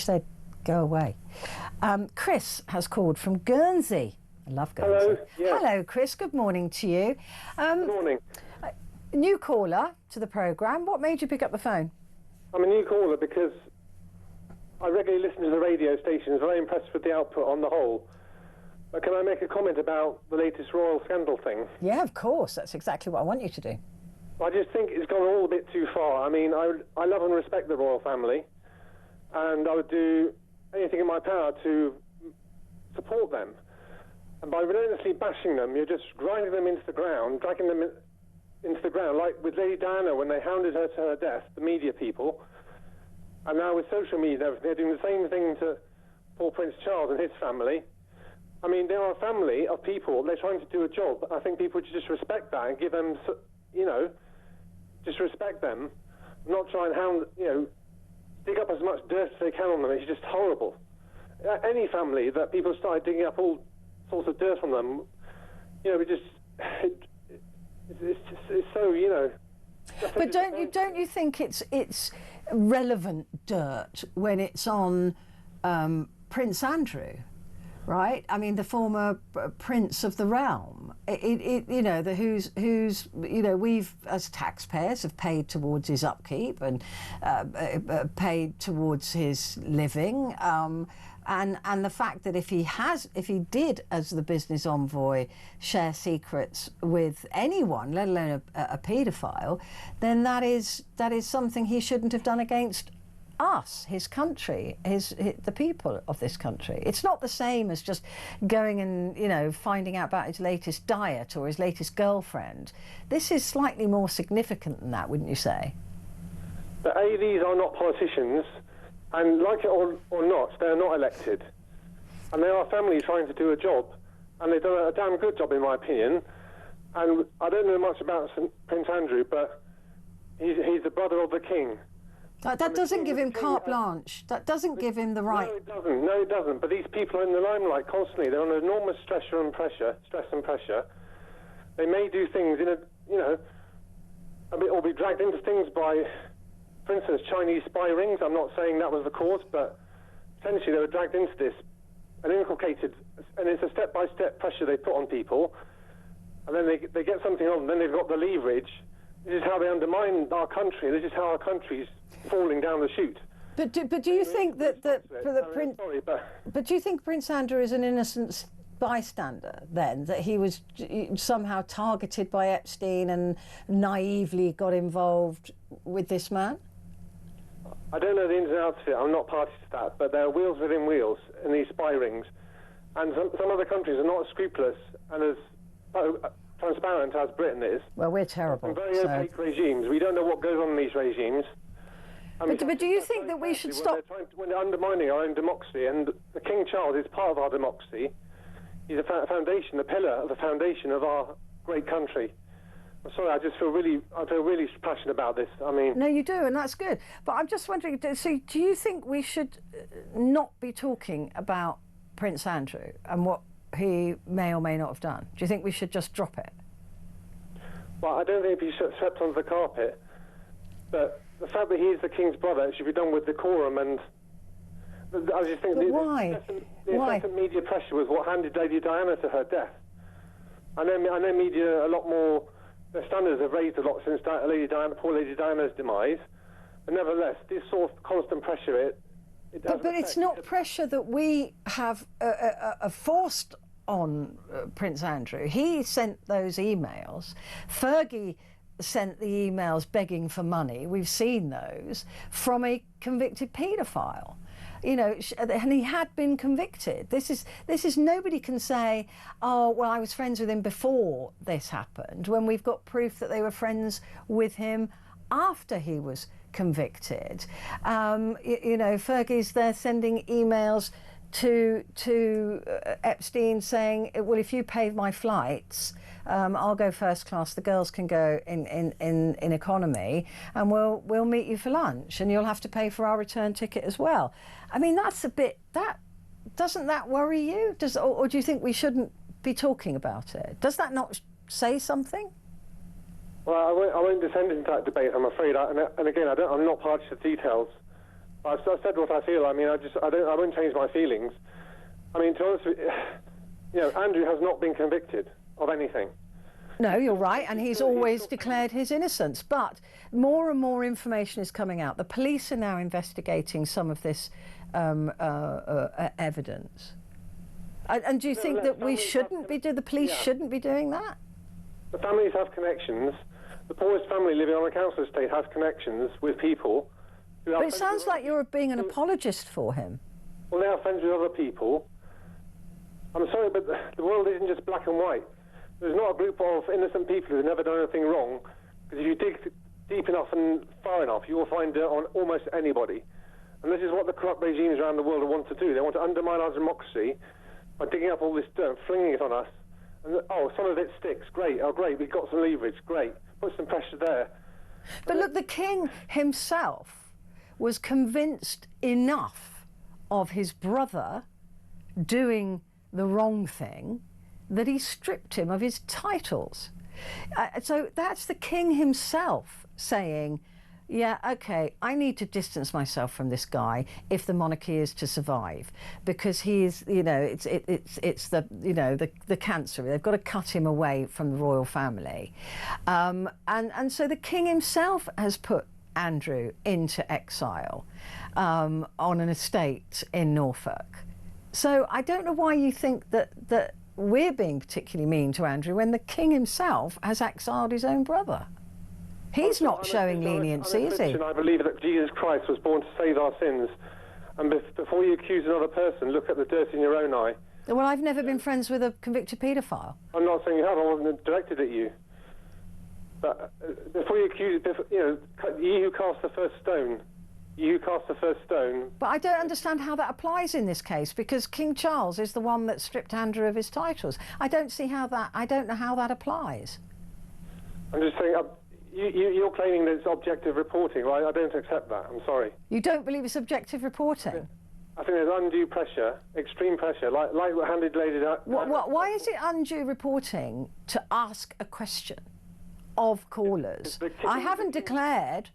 wish they'd go away. Chris has called from Guernsey. I love Guernsey. Hello. Yeah. Hello, Chris. Good morning to you. Good morning. New caller to the programme. What made you pick up the phone? I'm a new caller because I regularly listen to the radio stations, very impressed with the output on the whole. But can I make a comment about the latest royal scandal thing? Yeah, of course. That's exactly what I want you to do. I just think it's gone all a bit too far. I mean, I love and respect the royal family, and I would do anything in my power to support them. And by relentlessly bashing them, you're just grinding them into the ground, dragging them into the ground, like with Lady Diana when they hounded her to her death, the media people. And now with social media and everything, they're doing the same thing to poor Prince Charles and his family. I mean, they are a family of people. They're trying to do a job. I think people should just respect that and give them, you know, just respect them, not try and hound, you know, dig up as much dirt as they can on them. It's just horrible. Any family that people started digging up all sorts of dirt on them, you know, it's so, you know. But don't you think it's relevant dirt when it's on Prince Andrew? Right, I mean the former prince of the realm. You know, who's you know, we've as taxpayers have paid towards his upkeep and paid towards his living. And the fact that if he did, as the business envoy, share secrets with anyone, let alone a paedophile, then that is something he shouldn't have done against us, his country, the people of this country. It's not the same as just going and, you know, finding out about his latest diet or his latest girlfriend. This is slightly more significant than that, wouldn't you say? But these are not politicians, and like it or not, they're not elected. And they are family trying to do a job, and they've done a damn good job, in my opinion. And I don't know much about Prince Andrew, but he's the brother of the king. That doesn't give him carte blanche. That doesn't give him the right. No, it doesn't. No, it doesn't. But these people are in the limelight constantly. They're under enormous stress and pressure. They may do things in a, you know, or be dragged into things by, for instance, Chinese spy rings. I'm not saying that was the cause, but essentially they were dragged into this and inculcated. And it's a step-by-step pressure they put on people, and then they get something on. Then they've got the leverage. This is how they undermine our country. This is how our country's falling down the chute. But do you think that But do you think Prince Andrew is an innocent bystander then? That he was somehow targeted by Epstein and naively got involved with this man? I don't know the ins and outs of it. I'm not party to that. But there are wheels within wheels in these spy rings, and some other countries are not as scrupulous and as transparent as Britain is. Well, we're terrible. Some very opaque regimes. We don't know what goes on in these regimes. I mean, but do you think that we should stop? When they're undermining our own democracy, and the King Charles is part of our democracy. He's a foundation, a pillar of the foundation of our great country. I'm sorry, I feel really passionate about this. I mean, no, you do, and that's good. But I'm just wondering. So, do you think we should not be talking about Prince Andrew and what he may or may not have done? Do you think we should just drop it? Well, I don't think he should swept under the carpet, but the fact that he is the king's brother, it should be done with decorum. And I just think why? The incessant media pressure was what handed Lady Diana to her death. I know media a lot more. Their standards have raised a lot since poor Lady Diana's demise. But nevertheless, this sort of constant pressure, But it's not pressure that we have forced on Prince Andrew. He sent those emails. Fergie sent the emails begging for money. We've seen those from a convicted paedophile. You know, and he had been convicted. This is nobody can say, oh, well, I was friends with him before this happened, when we've got proof that they were friends with him after he was convicted. You know, Fergie's there sending emails to Epstein saying, well, if you pay my flights, I'll go first class, the girls can go in economy, and we'll meet you for lunch, and you'll have to pay for our return ticket as well. I mean, that's a bit, doesn't that worry you? Or do you think we shouldn't be talking about it? Does that not say something? Well, I won't descend into that debate, I'm afraid. And again, I'm not party to the details. I've said what I feel. I mean, I won't change my feelings. I mean, to be honest with you, Andrew has not been convicted of anything. No, you're right, and he's always declared his innocence. But more and more information is coming out. The police are now investigating some of this evidence. And do you think that we shouldn't be? The police shouldn't be doing that? The families have connections. The poorest family living on a council estate has connections with people. But it sounds like you're being an apologist for him. Well, they are friends with other people. I'm sorry, but the world isn't just black and white. There's not a group of innocent people who have never done anything wrong. Because if you dig deep enough and far enough, you will find dirt on almost anybody. And this is what the corrupt regimes around the world want to do. They want to undermine our democracy by digging up all this dirt and flinging it on us. And, some of it sticks. Great. Oh, great. We've got some leverage. Great. Put some pressure there. But look, the king himself was convinced enough of his brother doing the wrong thing that he stripped him of his titles. So that's the king himself saying, yeah, okay, I need to distance myself from this guy if the monarchy is to survive, because he is, it's the, the cancer. They've got to cut him away from the royal family. And so the king himself has put Andrew into exile on an estate in Norfolk. So I don't know why you think that we're being particularly mean to Andrew when the king himself has exiled his own brother. He's not showing leniency, is he? I believe that Jesus Christ was born to save our sins. And before you accuse another person, look at the dirt in your own eye. Well, I've never been friends with a convicted paedophile. I'm not saying you have. I wasn't directed at you. But before you accuse, ye who cast the first stone, you cast the first stone. But I don't understand how that applies in this case, because King Charles is the one that stripped Andrew of his titles. I don't know how that applies. I'm just saying, you're claiming that it's objective reporting. Well, I don't accept that. I'm sorry. You don't believe it's objective reporting? I think there's undue pressure, extreme pressure, like what handed lady out. Why is it undue reporting to ask a question of callers? I haven't declared.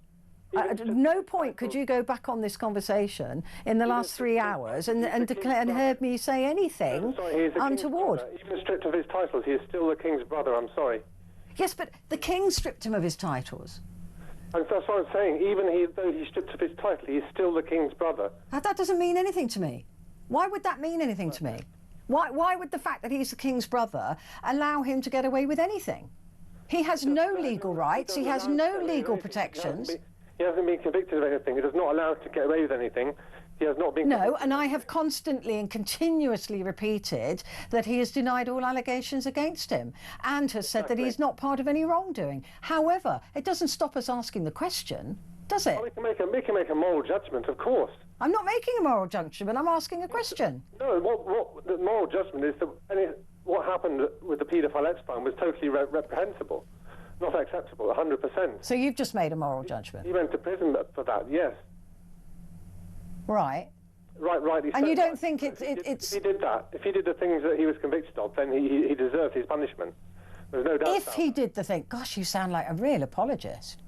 At no point could you go back on this conversation in the last 3 hours and declare and heard me say anything untoward. Even stripped of his titles, he is still the king's brother. I'm sorry. Yes, but the king stripped him of his titles. And that's what I'm saying. Even though he stripped of his title, he is still the king's brother. That doesn't mean anything to me. Why would that mean anything to me? Why would the fact that he's the king's brother allow him to get away with anything? He has no legal rights. He has no legal protections. He hasn't been convicted of anything. He does not allow to get away with anything. He has not been. No, and I have constantly and continuously repeated that he has denied all allegations against him and has said that he's not part of any wrongdoing. However, it doesn't stop us asking the question, does it? Well, we can make a moral judgment, of course. I'm not making a moral judgment. I'm asking a question. No, what the moral judgment is that what happened with the paedophile Epstein was totally reprehensible. Not acceptable, 100%. So you've just made a moral judgment? He went to prison for that, yes. Right. Rightly so. And you don't think it's... If he did that, if he did the things that he was convicted of, then he deserved his punishment. There's no doubt. If he did the thing... Gosh, you sound like a real apologist.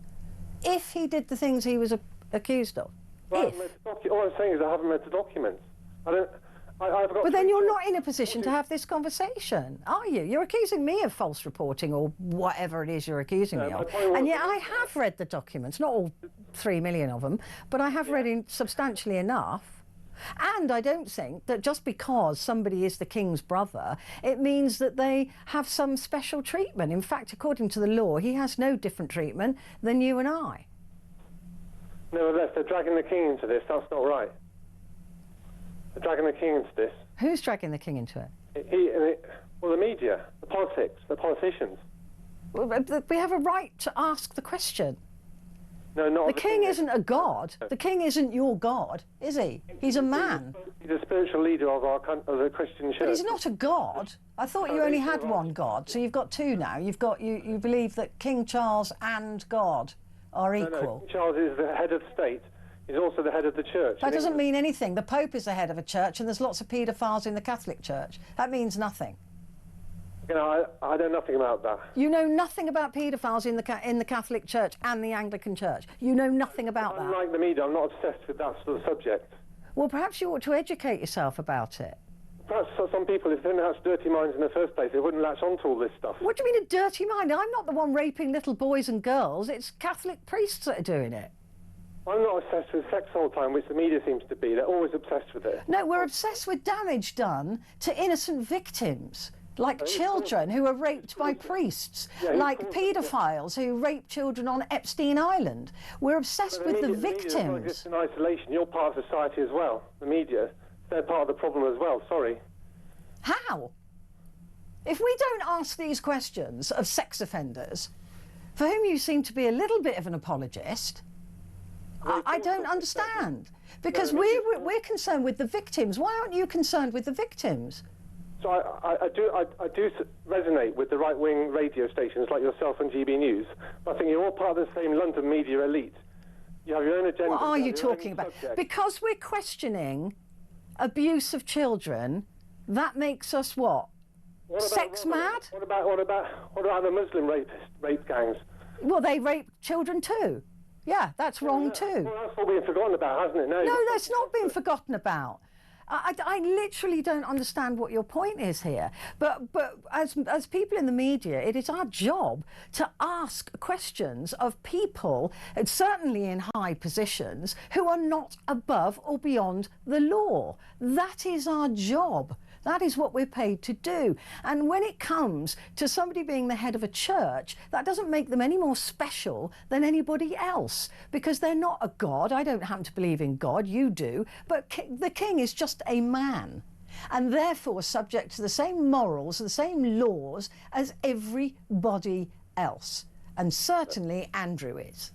If he did the things he was accused of. Well, all I'm saying is I haven't read the documents. But then you're not in a position to have this conversation, are you? You're accusing me of false reporting or whatever it is you're accusing me of. And yet I have read the documents, not all 3 million of them, but I have read substantially enough. And I don't think that just because somebody is the king's brother, it means that they have some special treatment. In fact, according to the law, he has no different treatment than you and I. Nevertheless, they're dragging the king into this. That's not right. They're dragging the king into this. Who's dragging the king into it? The media, the politics, the politicians. Well, we have a right to ask the question. No, not the king isn't a god. The king isn't your god, is he? He's a man. He's a spiritual leader of the Christian church. But he's not a god. I thought you only had one god, so you've got two now. You believe that King Charles and God are equal. No, King Charles is the head of state. He's also the head of the church. That doesn't mean anything. The Pope is the head of a church and there's lots of paedophiles in the Catholic Church. That means nothing. You know, I know nothing about that. You know nothing about paedophiles in the Catholic Church and the Anglican Church. You know nothing about that. Unlike the media, I'm not obsessed with that sort of subject. Well, perhaps you ought to educate yourself about it. Perhaps for some people, if they didn't have dirty minds in the first place, they wouldn't latch on to all this stuff. What do you mean a dirty mind? I'm not the one raping little boys and girls. It's Catholic priests that are doing it. I'm not obsessed with sex all the time, which the media seems to be. They're always obsessed with it. No, we're obsessed with damage done to innocent victims, like children who are raped by priests, like paedophiles who rape children on Epstein Island. We're obsessed with the victims. The media is not just in isolation. You're part of society as well. The media, they're part of the problem as well. Sorry. How? If we don't ask these questions of sex offenders, for whom you seem to be a little bit of an apologist, I don't understand. Because we're concerned with the victims. Why aren't you concerned with the victims? So I do resonate with the right-wing radio stations like yourself and GB News, but I think you're all part of the same London media elite. You have your own agenda. What are you talking about? Because we're questioning abuse of children, that makes us what? Sex mad? What about the Muslim rape gangs? Well, they rape children too. Yeah, that's wrong too. Well, that's all being forgotten about, hasn't it? No, that's not being forgotten about. I literally don't understand what your point is here. But as people in the media, it is our job to ask questions of people, and certainly in high positions, who are not above or beyond the law. That is our job. That is what we're paid to do. And when it comes to somebody being the head of a church, that doesn't make them any more special than anybody else, because they're not a god. I don't happen to believe in God, you do, but the king is just a man, and therefore subject to the same morals, the same laws as everybody else. And certainly Andrew is.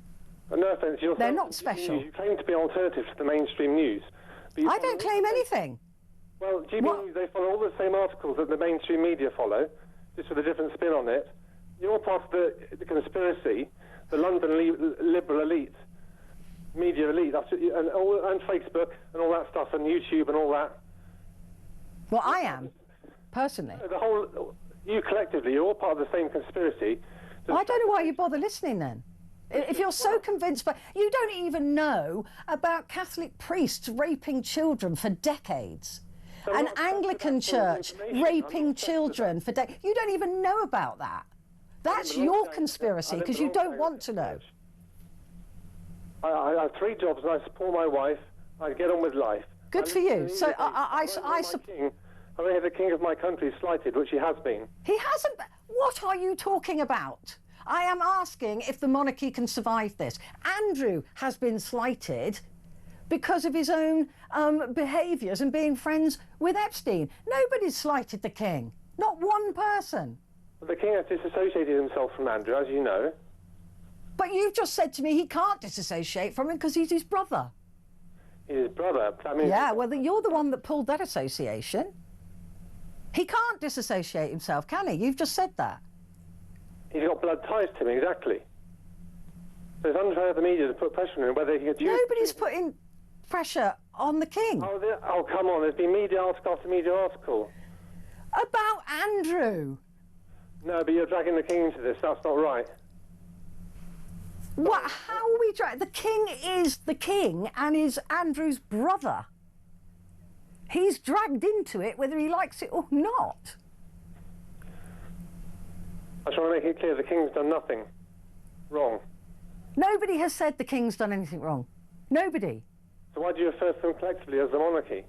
No offence, they're not special. You claim to be alternative to the mainstream news. I don't claim anything. Well, GB News, they follow all the same articles that the mainstream media follow, just with a different spin on it. You're part of the conspiracy, the London liberal elite, media elite, and Facebook and all that stuff, and YouTube and all that. Well, I am, personally. You collectively, you're all part of the same conspiracy. Well, I don't know why you bother listening then. If you're so convinced, but you don't even know about Catholic priests raping children for decades. An Anglican church raping children for decades. You don't even know about that. That's your conspiracy, because you don't want to know. I have 3 jobs and I support my wife. I get on with life. Good for you. So I had the king of my country slighted, which he has been. He hasn't. What are you talking about? I am asking if the monarchy can survive this. Andrew has been slighted because of his own behaviours and being friends with Epstein. Nobody's slighted the king. Not one person. The king has disassociated himself from Andrew, as you know. But you've just said to me he can't disassociate from him because he's his brother. He's his brother? That means yeah, well, you're the one that pulled that association. He can't disassociate himself, can he? You've just said that. He's got blood ties to me, exactly. So it's unfair of the media to put pressure on him whether he could use... Nobody's putting pressure on the king. Oh, come on, there's been media article after media article. About Andrew. No, but you're dragging the king into this, that's not right. What? How are we dragging? The king is the king and is Andrew's brother. He's dragged into it whether he likes it or not. I just want to make it clear the king's done nothing wrong. Nobody has said the king's done anything wrong. Nobody. So why do you refer to them collectively as the monarchy?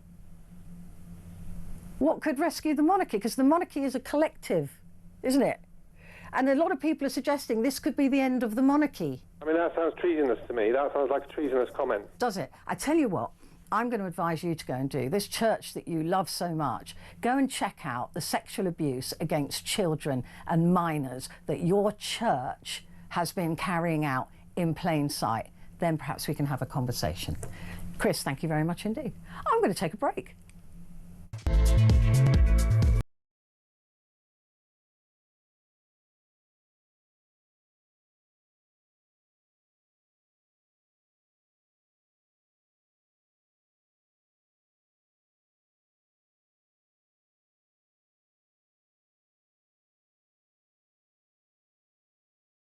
What could rescue the monarchy? Because the monarchy is a collective, isn't it? And a lot of people are suggesting this could be the end of the monarchy. I mean, that sounds treasonous to me. That sounds like a treasonous comment. Does it? I tell you what, I'm going to advise you to go and do this church that you love so much. Go and check out the sexual abuse against children and minors that your church has been carrying out in plain sight. Then perhaps we can have a conversation. Chris, thank you very much indeed. I'm going to take a break.